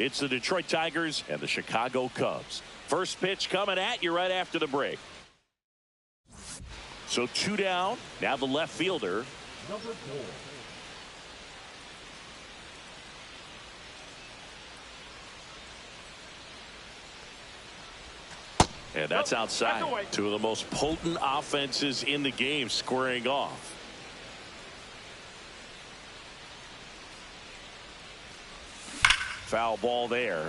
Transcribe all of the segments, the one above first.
It's the Detroit Tigers and the Chicago Cubs. First pitch coming at you right after the break. So 2 down. Now the left fielder. Number 4. And that's outside. Two of the most potent offenses in the game squaring off. Foul ball there.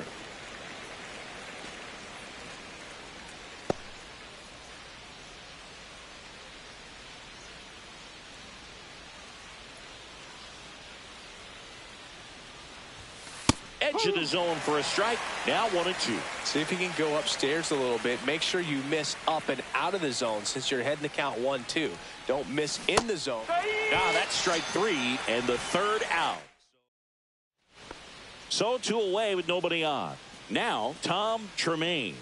Edge of the zone for a strike. Now 1-2. See if you can go upstairs a little bit. Make sure you miss up and out of the zone since you're heading to count 1-2. Don't miss in the zone. Now that's strike 3 and the 3rd out. So 2 away with nobody on. Now Tom Tremaine.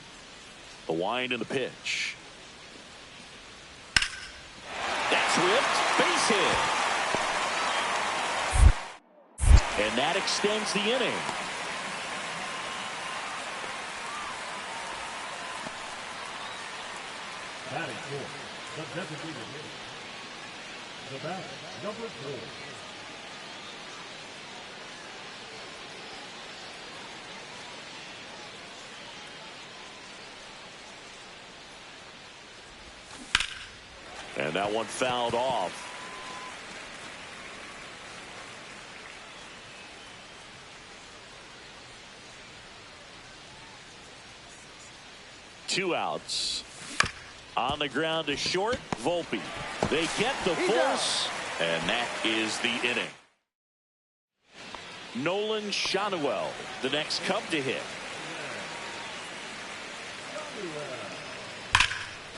The wind and the pitch. That's ripped. Base hit. And that extends the inning. Batting fourth, the designated hitter. The batter, number 4. And that one fouled off. Two outs. On the ground to short, Volpe. They get the force, and that is the inning. Nolan Shanuel, the next Cub to hit.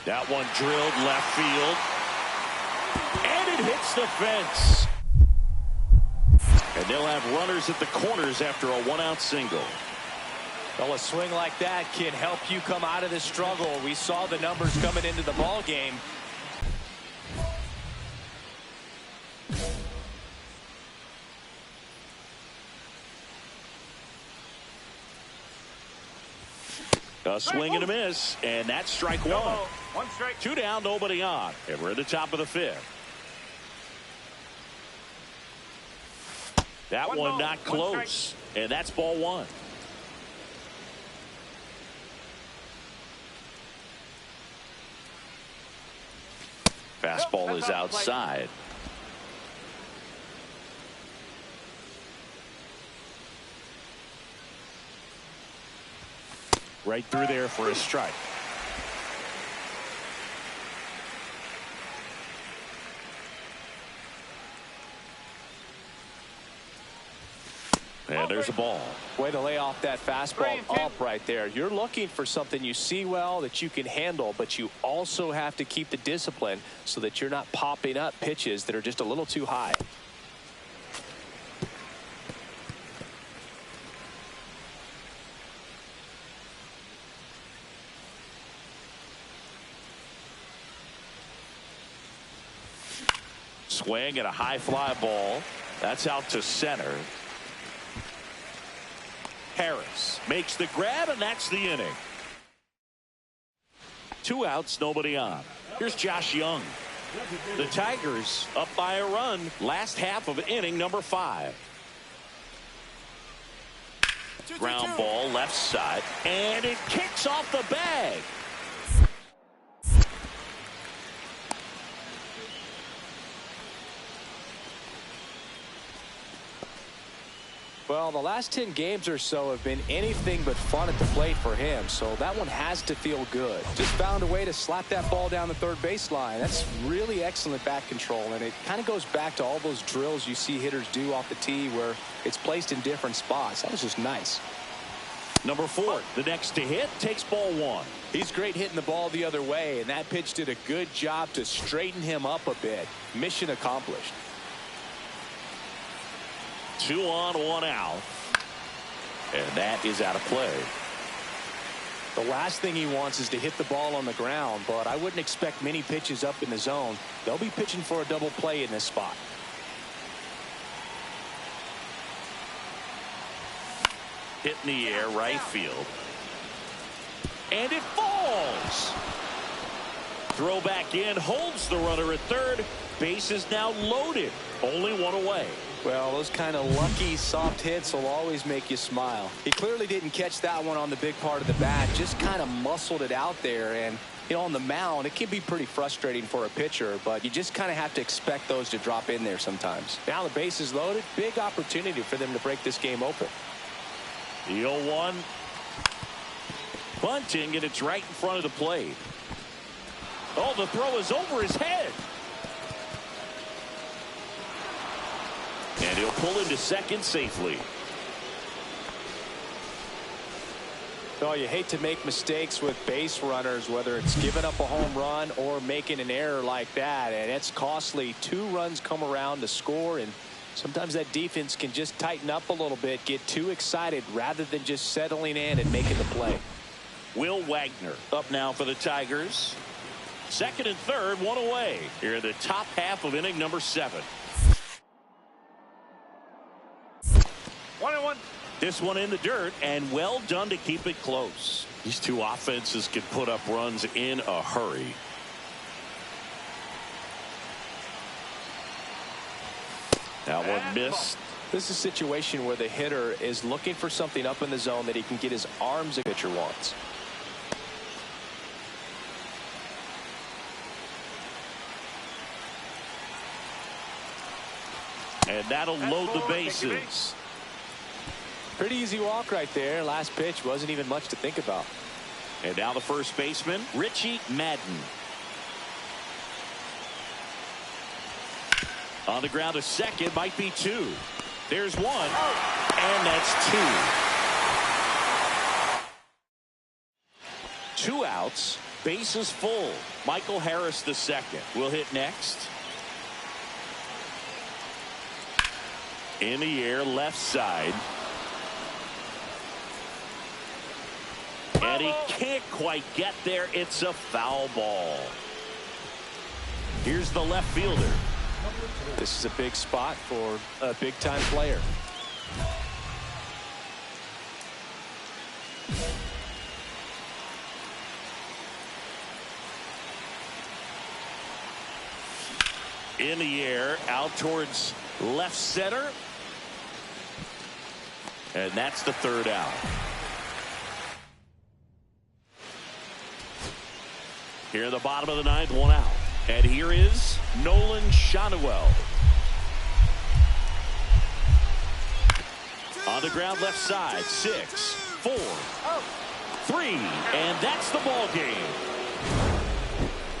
That one drilled left field. And it hits the fence. And they'll have runners at the corners after a 1-out single. Well, a swing like that can help you come out of this struggle. We saw the numbers coming into the ball game. A swing and a miss, and that's strike 1. 1 strike. 2 down, nobody on, and we're at the top of the 5th. That one not close, and that's ball 1. Fastball is outside. Right through there for a strike. And there's a ball. Way to lay off that fastball up right there. You're looking for something you see well that you can handle, but you also have to keep the discipline so that you're not popping up pitches that are just a little too high. Swing and a high fly ball. That's out to center. Harris makes the grab, and that's the inning. 2 outs, nobody on. Here's Josh Young. The Tigers up by a run, last half of inning number 5. Ground ball left side, and it kicks off the bag. Well, the last 10 games or so have been anything but fun at the plate for him, so that one has to feel good. Just found a way to slap that ball down the third baseline. That's really excellent bat control, and it kind of goes back to all those drills you see hitters do off the tee where it's placed in different spots. That was just nice. Number 4, the next to hit, takes ball 1. He's great hitting the ball the other way, and that pitch did a good job to straighten him up a bit. Mission accomplished. 2 on, 1 out. And that is out of play. The last thing he wants is to hit the ball on the ground, but I wouldn't expect many pitches up in the zone. They'll be pitching for a double play in this spot. Hit in the air, right field. And it falls. Throw back in, holds the runner at third. Base is now loaded. Only 1 away. Well, those kind of lucky soft hits will always make you smile. He clearly didn't catch that one on the big part of the bat, just kind of muscled it out there. And, you know, on the mound, it can be pretty frustrating for a pitcher, but you just kind of have to expect those to drop in there sometimes. Now the base is loaded. Big opportunity for them to break this game open. The 0-1. Bunting, and it's right in front of the plate. Oh, the throw is over his head. And he'll pull into second safely. Oh, you hate to make mistakes with base runners, whether it's giving up a home run or making an error like that, and it's costly. 2 runs come around to score, and sometimes that defense can just tighten up a little bit, get too excited rather than just settling in and making the play. Will Wagner up now for the Tigers. Second and third, 1 away. Here in the top half of inning number 7. 1-1. This one in the dirt, and well done to keep it close. These 2 offenses can put up runs in a hurry. That one missed. This is a situation where the hitter is looking for something up in the zone that he can get his arms a pitcher wants. And that'll load the bases. Pretty easy walk right there. Last pitch wasn't even much to think about. And now the first baseman, Richie Madden. On the ground to second, might be 2. There's 1, and that's 2. 2 outs, bases full. Michael Harris the second will hit next. In the air, left side. And he can't quite get there. It's a foul ball. Here's the left fielder. This is a big spot for a big-time player. In the air, out towards left center. And that's the 3rd out. Here in the bottom of the 9th, 1 out. And here is Nolan Shotwell. On the ground left side, 6, 4, 3, and that's the ball game.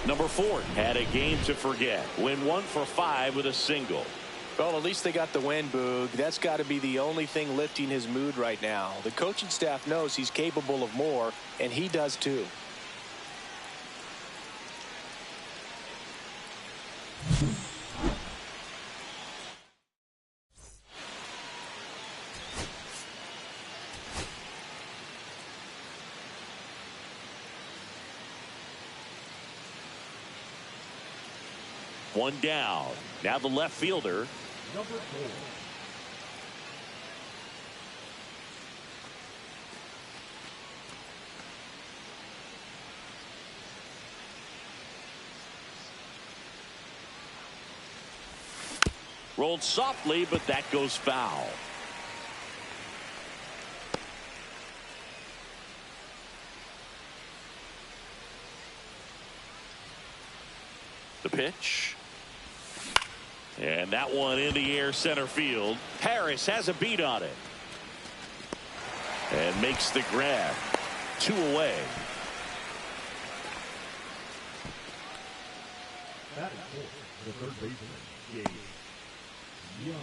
Number 4 had a game to forget. Win 1 for 5 with a single. Well, at least they got the win, Boog. That's got to be the only thing lifting his mood right now. The coaching staff knows he's capable of more, and he does too. One down. Now the left fielder. Number 4. Rolled softly, but that goes foul. The pitch. And that one in the air center field. Harris has a beat on it. And makes the grab. 2 away. Batting fourth, the third baseman, Young.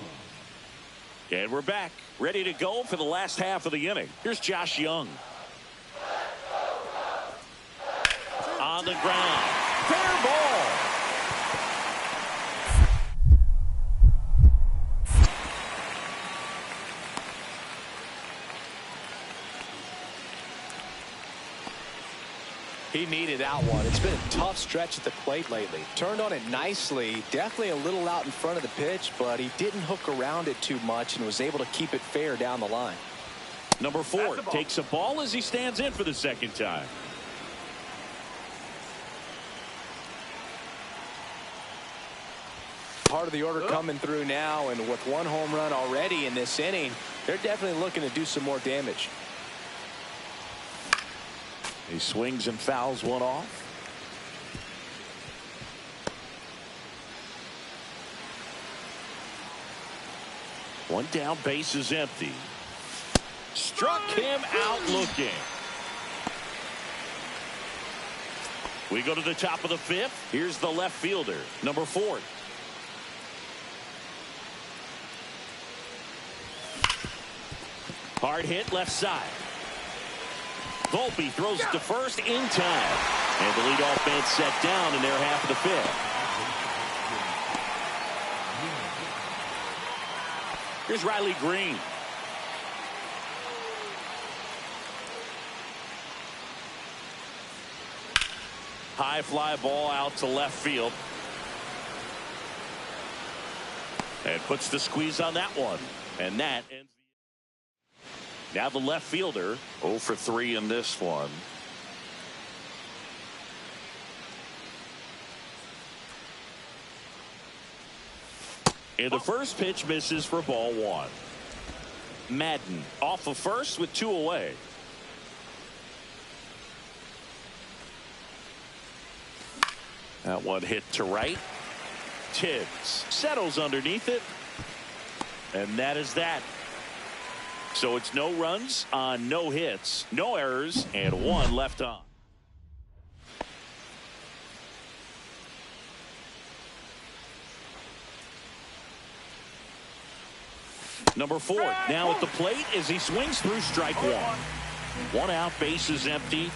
And we're back, ready to go for the last half of the inning. Here's Josh Young. On the ground. Fair ball. He needed that one. It's been a tough stretch at the plate lately. Turned on it nicely. Definitely a little out in front of the pitch, but he didn't hook around it too much and was able to keep it fair down the line. Number 4 takes a ball as he stands in for the second time. Part of the order coming through now, and with 1 home run already in this inning, they're definitely looking to do some more damage. He swings and fouls one off. One down, base is empty. Struck him out looking. We go to the top of the 5th. Here's the left fielder, number 4. Hard hit left side. Volpe throws it to first in time. And the leadoff man set down in their half of the 5th. Here's Riley Green. High fly ball out to left field. And puts the squeeze on that one. And that ends. Now the left fielder, 0 for 3 in this one. And the first pitch misses for ball 1. Madden off of first with 2 away. That one hit to right. Tibbs settles underneath it. And that is that. So it's no runs on no hits, no errors, and 1 left on. Number 4 now at the plate as he swings through strike 1. 1 out, base is empty.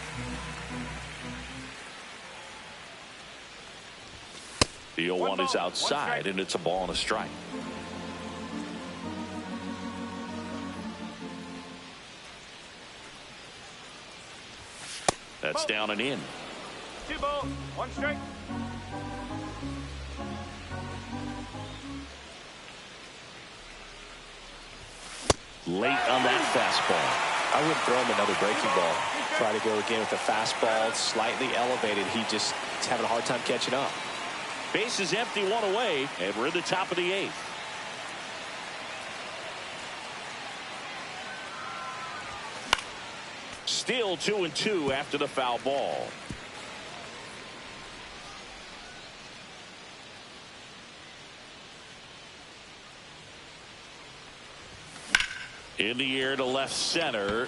The 0-1 is outside, and it's a ball and a strike. That's down and in. 2 balls, 1 strike. Late on that fastball. I wouldn't throw him another breaking ball. Try to go again with the fastball. It's slightly elevated. He just is having a hard time catching up. Base is empty, 1 away, and we're in the top of the 8th. Still 2-2 after the foul ball. In the air to left center.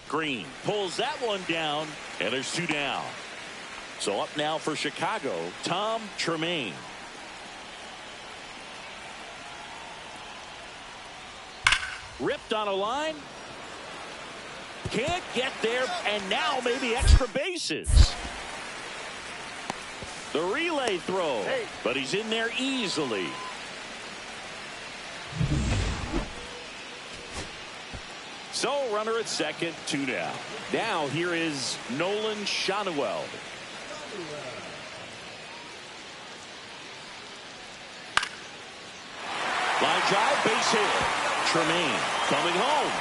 Green pulls that one down, and there's 2 down. So up now for Chicago, Tom Tremaine. Ripped on a line. Can't get there, and now maybe extra bases. The relay throw, but he's in there easily. So runner at second, 2 down. Now here is Nolan Shanuel. Line drive, base hit. Tremaine coming home.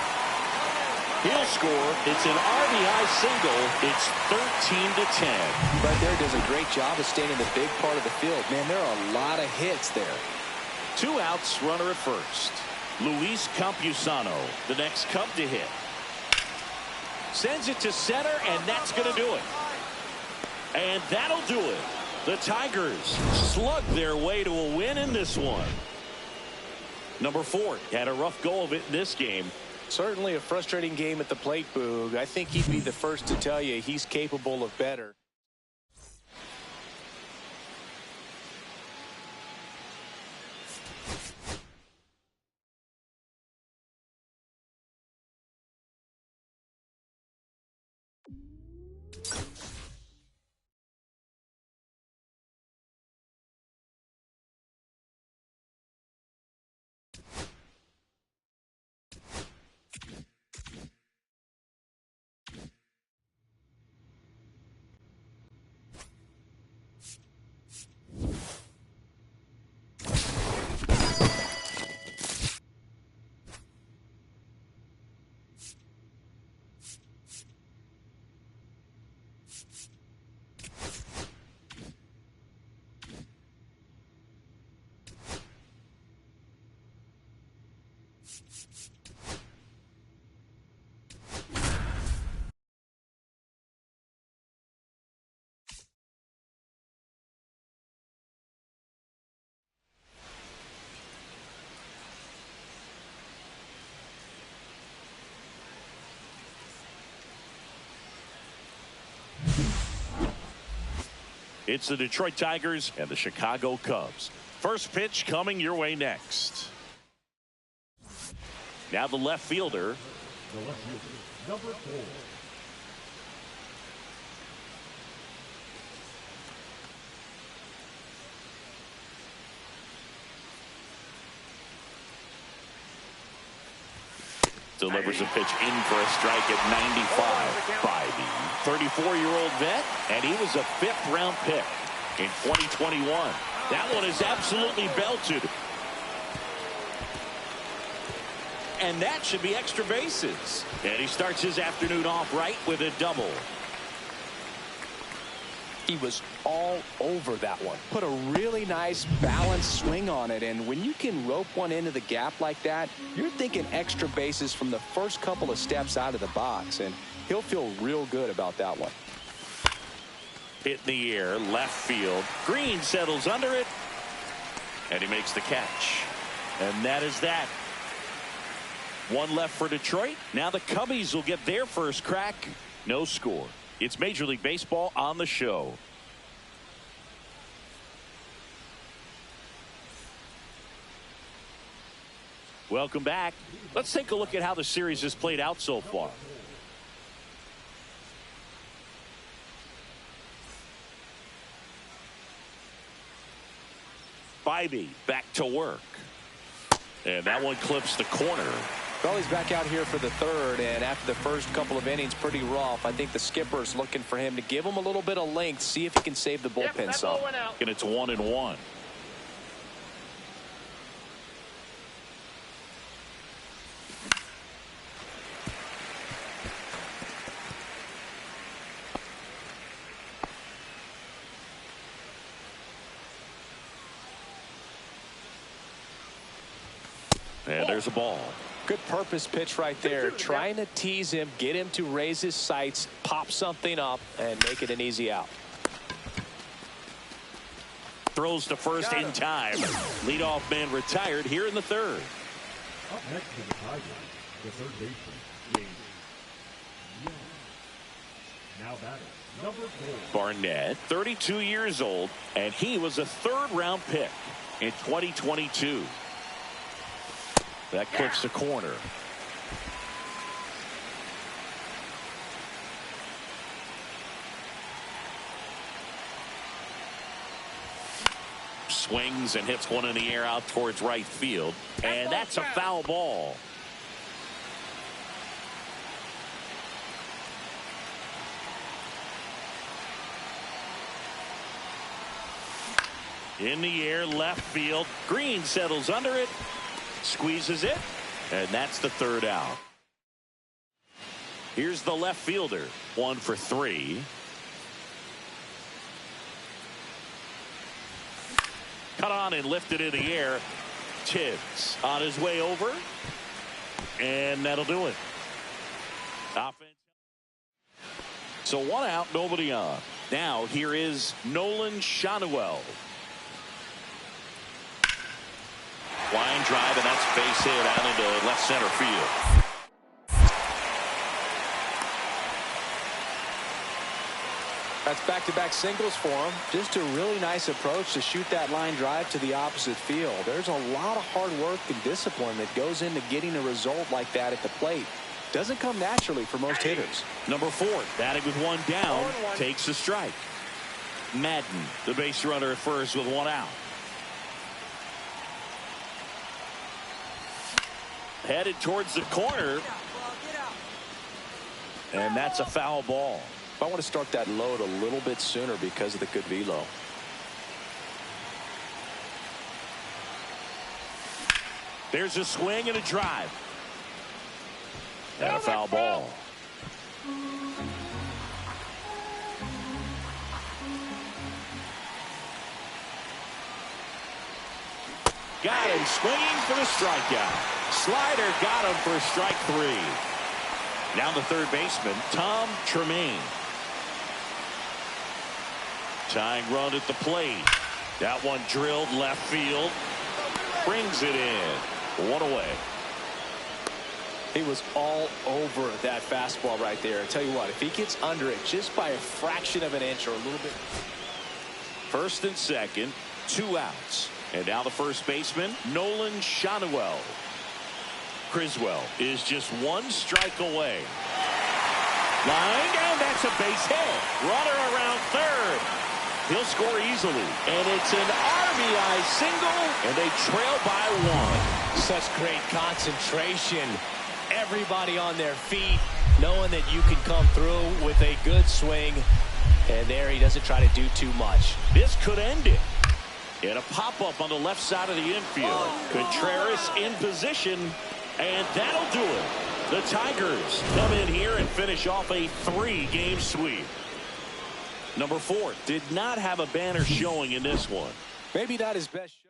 He'll score. It's an RBI single. It's 13-10. Right there does a great job of staying in the big part of the field. Man, there are a lot of hits there. 2 outs, runner at first. Luis Campusano, the next Cub to hit. Sends it to center, and that's going to do it. And that'll do it. The Tigers slug their way to a win in this one. Number 4 had a rough go of it in this game. Certainly a frustrating game at the plate, Boog. I think he'd be the first to tell you he's capable of better. It's the Detroit Tigers and the Chicago Cubs. First pitch coming your way next. Now the left fielder. The left fielder, number 4. Delivers a pitch in for a strike at 95 by the 34-year-old vet, and he was a 5th-round pick in 2021. That one is absolutely belted. And that should be extra bases. And he starts his afternoon off right with a double. He was all over that one. Put a really nice balanced swing on it, and when you can rope one into the gap like that, you're thinking extra bases from the first couple of steps out of the box, and he'll feel real good about that one. Hit in the air, left field. Green settles under it, and he makes the catch. And that is that. One left for Detroit. Now the Cubbies will get their first crack. No score. It's Major League Baseball on the show. Welcome back. Let's take a look at how the series has played out so far. Bybee back to work. And that one clips the corner. Well, he's back out here for the 3rd, and after the first couple of innings, pretty rough. I think the skipper's looking for him to give him a little bit of length, see if he can save the bullpen some. And it's 1-1. And there's a ball. Good purpose pitch right there. Trying to tease him, get him to raise his sights, pop something up, and make it an easy out. Throws to first in time. Leadoff man retired here in the 3rd. Up next to the Tigers, the third baseman, now batting, number 4. Barnett, 32 years old, and he was a 3rd-round pick in 2022. That clips the corner. Swings and hits one in the air out towards right field. And that's a foul ball. In the air, left field. Green settles under it. Squeezes it, and that's the 3rd out. Here's the left fielder. 1 for 3. Cut on and lifted in the air. Tibbs on his way over, and that'll do it. Offense. So 1 out, nobody on. Now here is Nolan Shanuel. Line drive, and that's base hit out into left center field. That's back-to-back singles for him. Just a really nice approach to shoot that line drive to the opposite field. There's a lot of hard work and discipline that goes into getting a result like that at the plate. Doesn't come naturally for most hitters. Number 4, batting with one down, takes a strike. Madden, the base runner at first with one out. Headed towards the corner. And that's a foul ball. I want to start that load a little bit sooner because of the good velo. There's a swing and a drive. And a foul ball. Got him swinging for the strikeout. Slider got him for strike 3. Now the third baseman, Tom Tremaine. Tying run at the plate. That one drilled left field. Brings it in. 1 away. He was all over that fastball right there. I tell you what, if he gets under it just by a fraction of an inch or a little bit. First and second, 2 outs. And now the first baseman, Nolan Shanuel. Criswell is just 1 strike away. Line, and that's a base hit. Runner around third. He'll score easily. And it's an RBI single, and they trail by 1. Such great concentration. Everybody on their feet, knowing that you can come through with a good swing. And there he doesn't try to do too much. This could end it. And a pop-up on the left side of the infield. Contreras in position, and that'll do it. The Tigers come in here and finish off a 3-game sweep. Number 4 did not have a banner showing in this one. Maybe not his best show.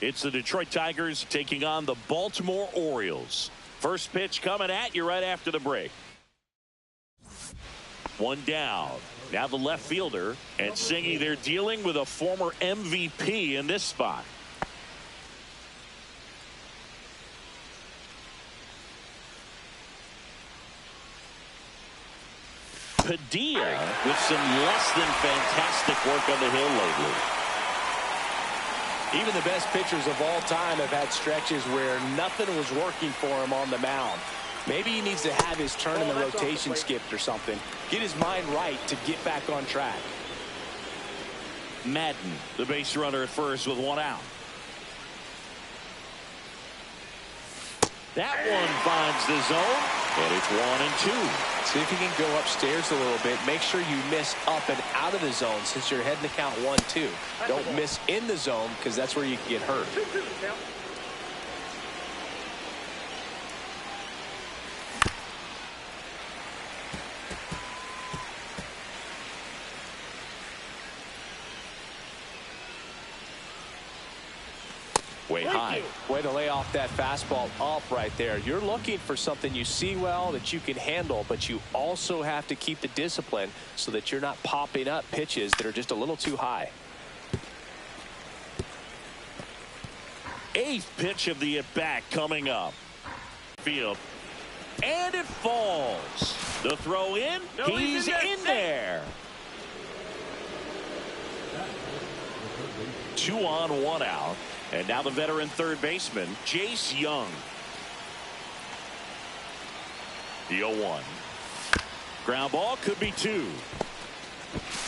It's the Detroit Tigers taking on the Baltimore Orioles. First pitch coming at you right after the break. 1 down. Now the left fielder, and Singy, they're dealing with a former MVP in this spot. Padilla with some less than fantastic work on the hill lately. Even the best pitchers of all time have had stretches where nothing was working for him on the mound. Maybe he needs to have his turn in the rotation skipped or something. Get his mind right to get back on track. Madden, the base runner at first with 1 out. That one finds the zone, and it's 1-2. See if you can go upstairs a little bit. Make sure you miss up and out of the zone since you're heading to count 1-2. Don't miss in the zone because that's where you can get hurt. way high. Way to lay off that fastball up right there. You're looking for something you see well that you can handle, but you also have to keep the discipline so that you're not popping up pitches that are just a little too high. 8th pitch of the at-bat coming up. Field. And it falls. The throw in. He's in there. 2 on, 1 out. And now the veteran third baseman, Jace Young. The 0-1. Ground ball could be 2.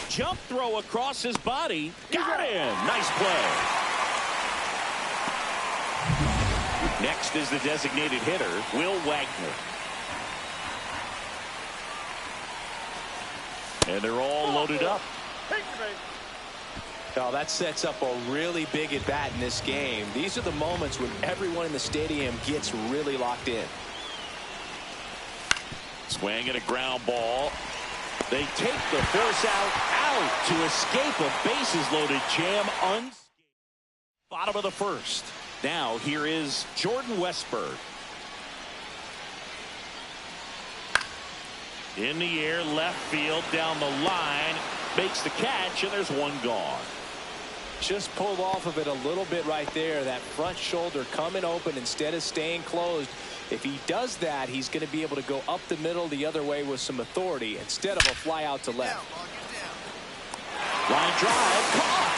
Jump throw across his body. Got him. Nice play. Next is the designated hitter, Will Wagner. And they're all loaded up. Oh, that sets up a really big at bat in this game. These are the moments when everyone in the stadium gets really locked in. Swing and a ground ball. They take the force out to escape a bases loaded jam unscathed. Bottom of the first. Now here is Jordan Westburg. In the air, left field, down the line, makes the catch, and there's 1 gone. Just pulled off of it a little bit right there. That front shoulder coming open instead of staying closed. If he does that, he's going to be able to go up the middle the other way with some authority instead of a fly out to left. Line drive, caught.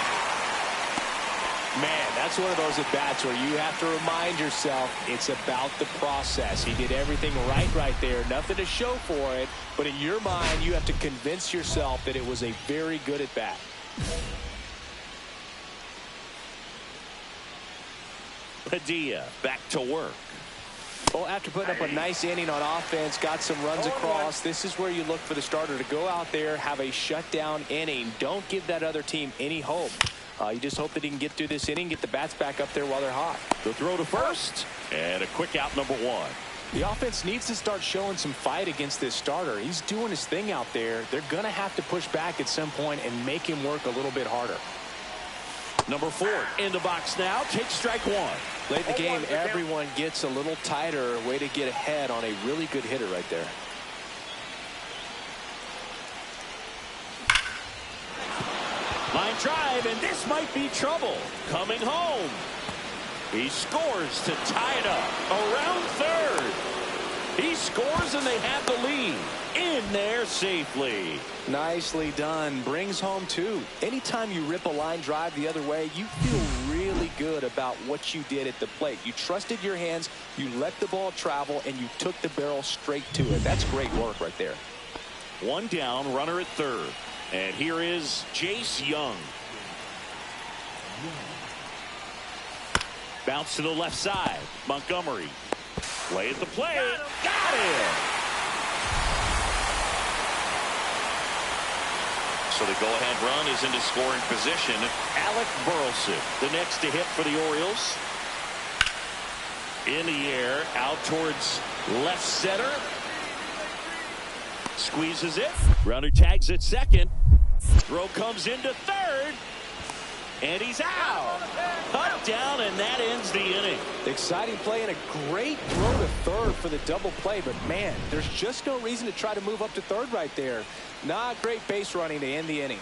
Man, that's one of those at-bats where you have to remind yourself it's about the process. He did everything right there. Nothing to show for it. But in your mind, you have to convince yourself that it was a very good at-bat. Padilla back to work. Well, after putting up a nice inning on offense, got some runs across, this is where you look for the starter to go out there, have a shutdown inning. Don't give that other team any hope. You just hope that he can get through this inning, get the bats back up there while they're hot. The throw to first, and a quick out, number 1. The offense needs to start showing some fight against this starter. He's doing his thing out there. They're going to have to push back at some point and make him work a little bit harder. Number 4 in the box now. Takes strike 1. Late in the game, everyone gets a little tighter. Way to get ahead on a really good hitter right there. Line drive, and this might be trouble. Coming home. He scores to tie it up. Around third. He scores, and they have the lead. In there safely. Nicely done. Brings home 2. Anytime you rip a line drive the other way, you feel really good about what you did at the plate. You trusted your hands, you let the ball travel, and you took the barrel straight to it. That's great work right there. 1 down, runner at third. And here is Jace Young. Bounce to the left side. Montgomery. Play at the plate. Got it. So the go-ahead run is into scoring position. Alec Burleson, the next to hit for the Orioles. In the air, out towards left center. Squeezes it. Runner tags at second. Throw comes into third. And he's out. Cut down, and that ends the inning. Exciting play and a great throw to third for the double play. But, man, there's just no reason to try to move up to third right there. Not great base running to end the inning.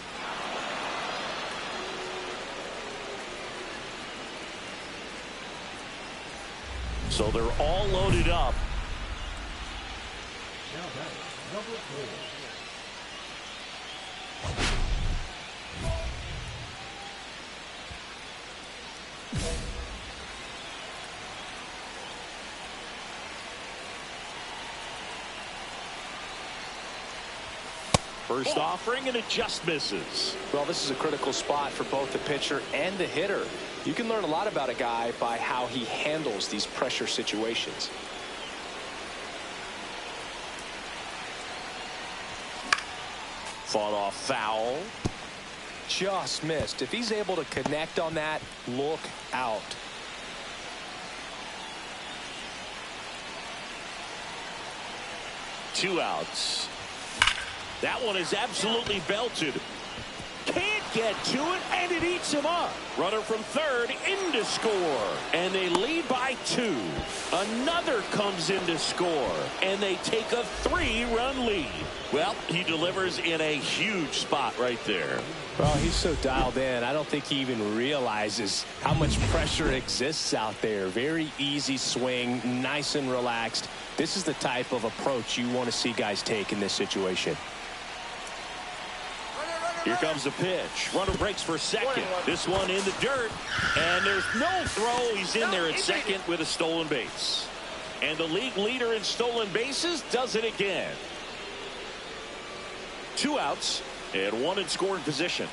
So they're all loaded up. Now that's number 4. First offering, and it just misses. Well, this is a critical spot for both the pitcher and the hitter. You can learn a lot about a guy by how he handles these pressure situations. Fought off foul. Just missed. If he's able to connect on that, look out. Two outs. That one is absolutely belted. Can't get to it, and it eats him up. Runner from third in to score, and they lead by 2. Another comes in to score, and they take a 3-run lead. Well, he delivers in a huge spot right there. Well, he's so dialed in, I don't think he even realizes how much pressure exists out there. Very easy swing, nice and relaxed. This is the type of approach you want to see guys take in this situation. Here comes the pitch. Runner breaks for second. This one in the dirt. And there's no throw. He's in there at second with a stolen base. And the league leader in stolen bases does it again. 2 outs and 1 in scoring position.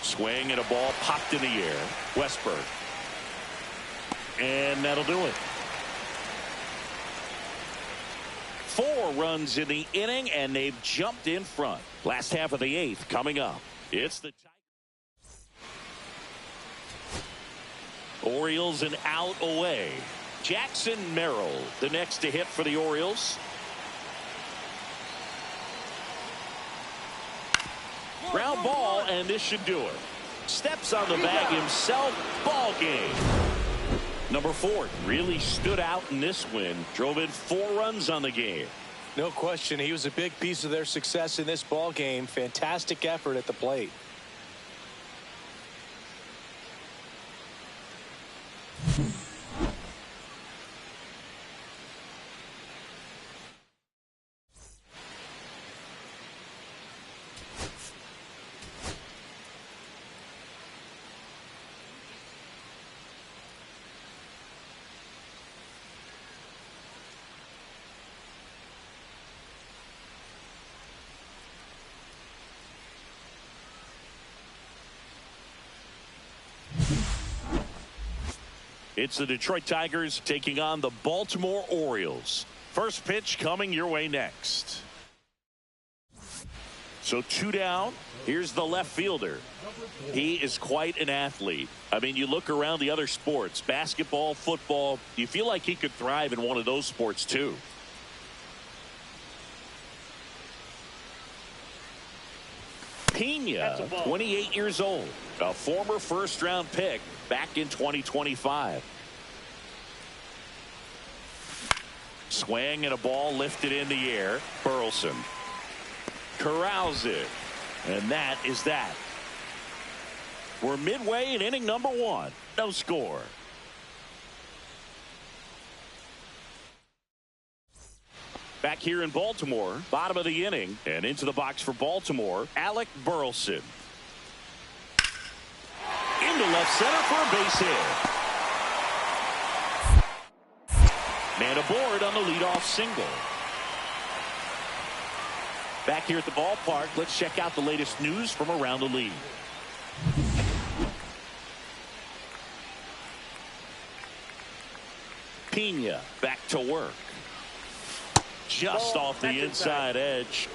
Swing and a ball popped in the air. Westberg. And that'll do it. 4 runs in the inning, and they've jumped in front. Last half of the 8th coming up. It's the Orioles an out away. Jackson Merrill, the next to hit for the Orioles. Ground ball, and this should do it. Steps on the bag himself. Ball game. Number 4 really stood out in this win. Drove in 4 runs on the game. No question, he was a big piece of their success in this ball game. Fantastic effort at the plate. It's the Detroit Tigers taking on the Baltimore Orioles. First pitch coming your way next. So 2 down. Here's the left fielder. He is quite an athlete. I mean, you look around the other sports, basketball, football, you feel like he could thrive in one of those sports too. Pena, 28 years old, a former first-round pick back in 2025. Swing and a ball lifted in the air. Burleson corrals it, and that is that. We're midway in inning number 1. No score. Back here in Baltimore, bottom of the inning, and into the box for Baltimore, Alec Burleson. Into left center for a base hit. Man aboard on the leadoff single. Back here at the ballpark, let's check out the latest news from around the league. Pena back to work. Just off the inside edge.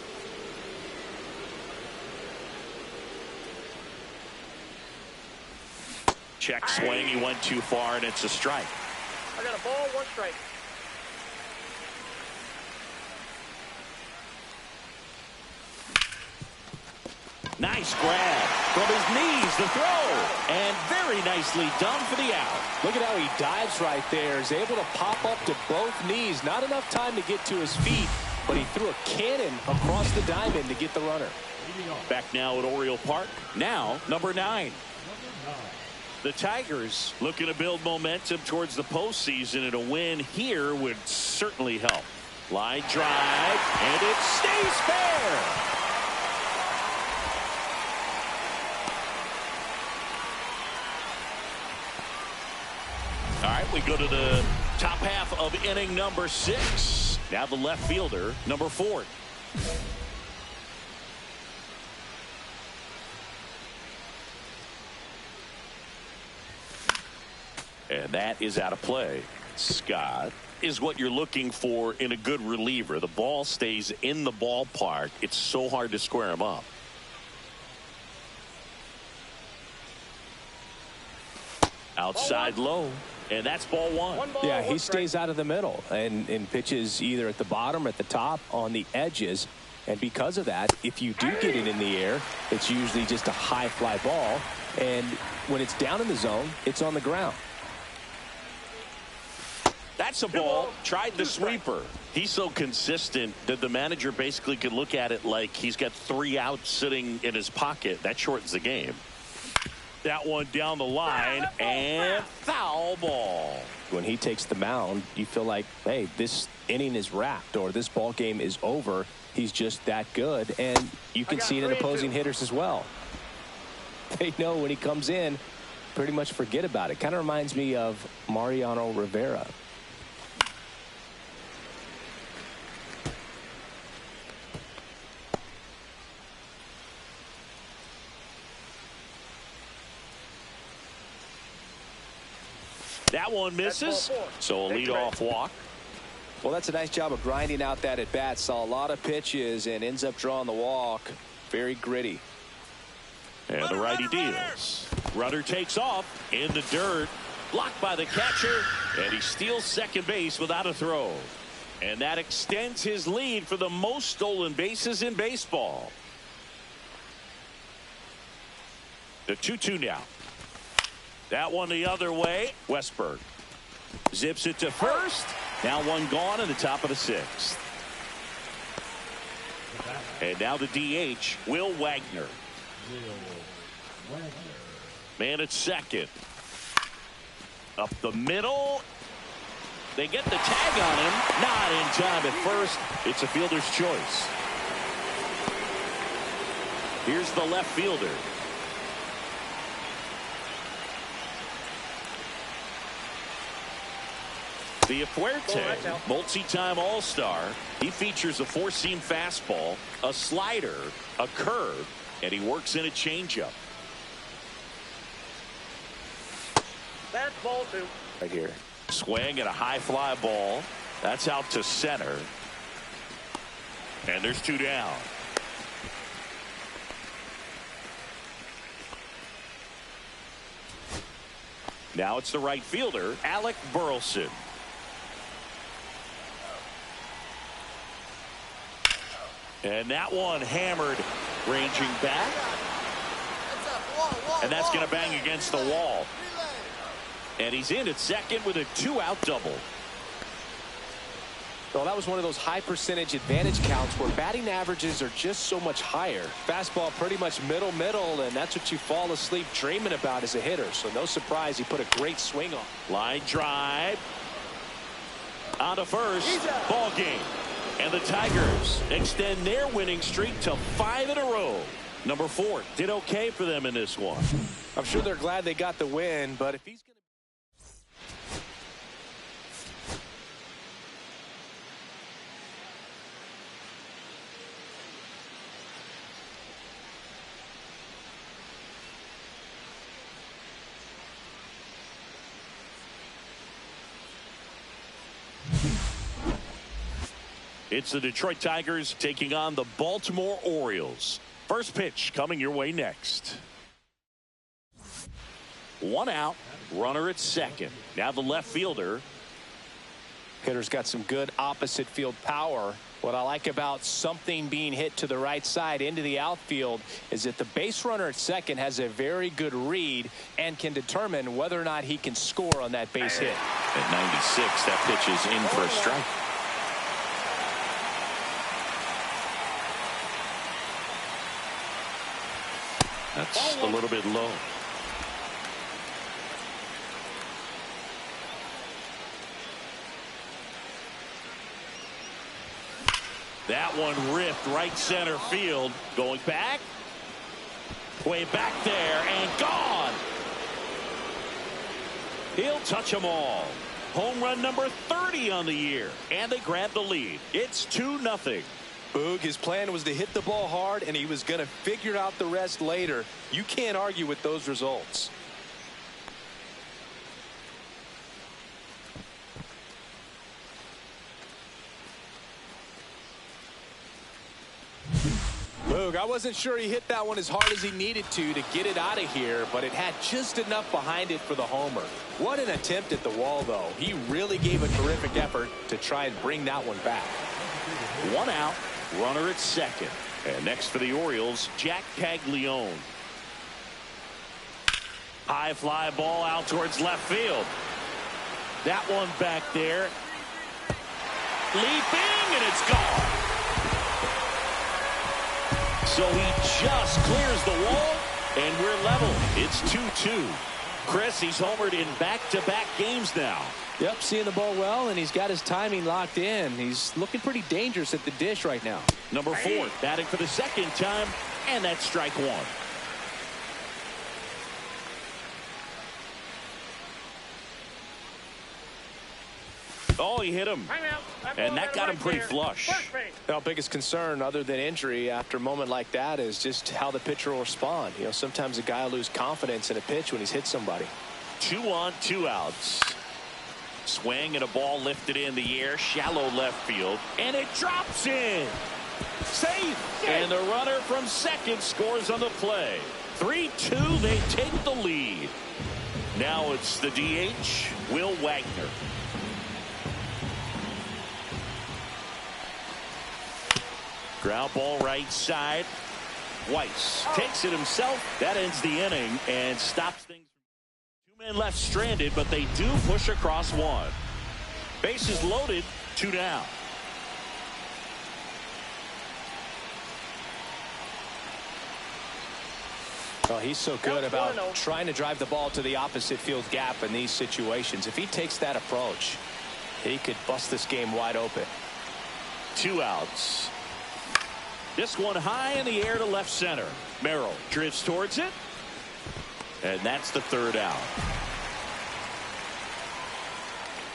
Check swing. He went too far, and it's a strike. I got a ball, 1 strike. Nice grab from his knees, the throw, and very nicely done for the out. Look at how he dives right there. Is able to pop up to both knees. Not enough time to get to his feet, but he threw a cannon across the diamond to get the runner. Back now at Oriole Park. Now, number 9. The Tigers looking to build momentum towards the postseason, and a win here would certainly help. Line drive, and it stays fair. All right, we go to the top half of inning number 6. Now the left fielder, number 4. And that is out of play. Scott is what you're looking for in a good reliever. The ball stays in the ballpark. It's so hard to square him up. Outside low. And that's ball one. Yeah, he stays out of the middle and pitches either at the bottom or at the top on the edges. And because of that, if you do get it in the air, it's usually just a high fly ball. And when it's down in the zone, it's on the ground. That's a ball. Tried the sweeper. He's so consistent that the manager basically could look at it like he's got 3 outs sitting in his pocket. That shortens the game. That one down the line, and foul ball. When he takes the mound, you feel like, hey, this inning is wrapped or this ball game is over. He's just that good, and you can see it in opposing hitters as well. They know when he comes in, pretty much forget about it. Kind of reminds me of Mariano Rivera. That one misses, so a leadoff walk. Well, that's a nice job of grinding out that at bat. Saw a lot of pitches and ends up drawing the walk. Very gritty. And the righty deals. Runner takes off in the dirt. Blocked by the catcher, and he steals second base without a throw. And that extends his lead for the most stolen bases in baseball. The 2-2 now. That one the other way. Westberg zips it to first. Now one gone in the top of the 6th. And now the DH, Will Wagner. Man at second. Up the middle. They get the tag on him. Not in time at first. It's a fielder's choice. Here's the left fielder. The Fuerte, multi-time All-Star. He features a 4-seam fastball, a slider, a curve, and he works in a changeup. That's ball 2. Right here. Swing and a high fly ball. That's out to center. And there's 2 down. Now it's the right fielder, Alec Burleson. And that one hammered, ranging back. And that's going to bang against the wall. And he's in at second with a 2-out double. Well, that was one of those high percentage advantage counts where batting averages are just so much higher. Fastball pretty much middle, and that's what you fall asleep dreaming about as a hitter. So no surprise he put a great swing on. Line drive. On to first. Ball game. And the Tigers extend their winning streak to 5 in a row. Number 4 did okay for them in this one. I'm sure they're glad they got the win, but if he's going to... It's the Detroit Tigers taking on the Baltimore Orioles. First pitch coming your way next. 1 out, runner at second. Now the left fielder. Hitter's got some good opposite field power. What I like about something being hit to the right side into the outfield is that the base runner at second has a very good read and can determine whether or not he can score on that base hit. At 96, that pitch is in for a strike. That's a little bit low. That one ripped right center field. Going back. Way back there and gone. He'll touch them all. Home run number 30 on the year. And they grab the lead. It's 2-0. Boog, his plan was to hit the ball hard, and he was going to figure out the rest later. You can't argue with those results. Boog, I wasn't sure he hit that one as hard as he needed to get it out of here, but it had just enough behind it for the homer. What an attempt at the wall, though. He really gave a terrific effort to try and bring that one back. 1 out, runner at second. And next for the Orioles, Jack Caglione. High fly ball out towards left field. That one back there. Leaping, and it's gone. So he just clears the wall, and we're level. It's 2-2. Chris, he's homered in back-to-back games now. Yep, seeing the ball well, and he's got his timing locked in. He's looking pretty dangerous at the dish right now. Number 4, batting for the second time, and that's strike 1. Oh, he hit him. And that got him pretty flush. Our biggest concern, other than injury after a moment like that, is just how the pitcher will respond. You know, sometimes a guy will lose confidence in a pitch when he's hit somebody. 2 on, 2 outs. Swing and a ball lifted in the air, shallow left field, and it drops in. Safe. And the runner from second scores on the play. 3-2, they take the lead. Now it's the DH, Will Wagner. Ground ball right side. Weiss takes it himself. That ends the inning and stops things. 2 men left stranded, but they do push across 1. Bases loaded, 2 down. Well, he's so good about trying to drive the ball to the opposite field gap in these situations. If he takes that approach, he could bust this game wide open. 2 outs. This one high in the air to left center. Merrill drifts towards it. And that's the 3rd out.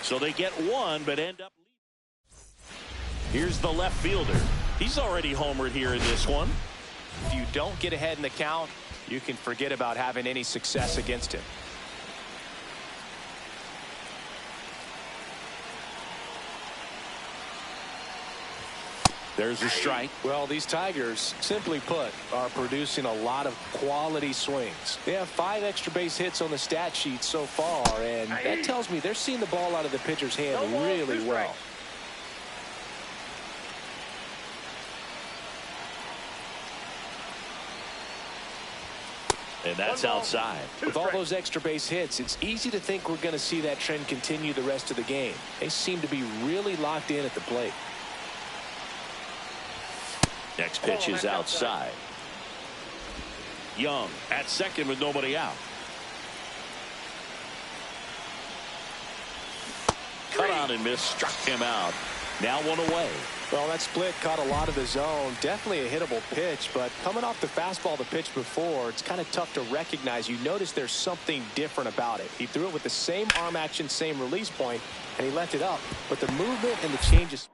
So they get 1, but end up leaving. Here's the left fielder. He's already homered here in this one. If you don't get ahead in the count, you can forget about having any success against him. There's a strike. Well, these Tigers, simply put, are producing a lot of quality swings. They have 5 extra base hits on the stat sheet so far, and that tells me they're seeing the ball out of the pitcher's hand really well. And that's outside. With all those extra base hits, it's easy to think we're going to see that trend continue the rest of the game. They seem to be really locked in at the plate. Next pitch is outside. Young at second with nobody out. Cut on and miss, struck him out. Now 1 away. Well, that split caught a lot of the zone. Definitely a hittable pitch, but coming off the fastball the pitch before, it's kind of tough to recognize. You notice there's something different about it. He threw it with the same arm action, same release point, and he left it up. But the movement and the changes.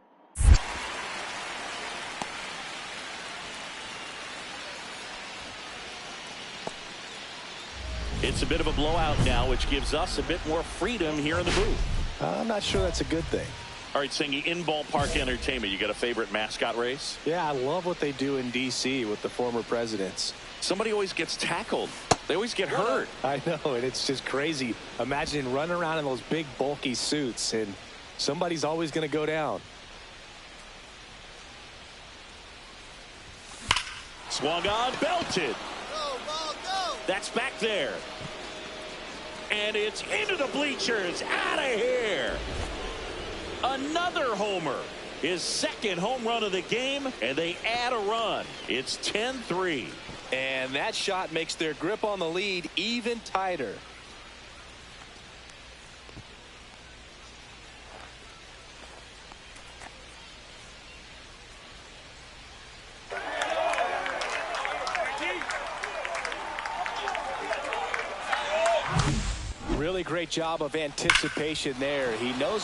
It's a bit of a blowout now, which gives us a bit more freedom here in the booth. I'm not sure that's a good thing. All right, Singy, in ballpark entertainment, you got a favorite mascot race? Yeah, I love what they do in D.C. with the former presidents. Somebody always gets tackled. They always get hurt. I know, and it's just crazy. Imagine running around in those big, bulky suits, and somebody's always going to go down. Swung on, belted. Go, ball, go. That's back there. And it's into the bleachers. Out of here. Another homer. His second home run of the game, and they add a run. It's 10-3. And that shot makes their grip on the lead even tighter. Really great job of anticipation there. He knows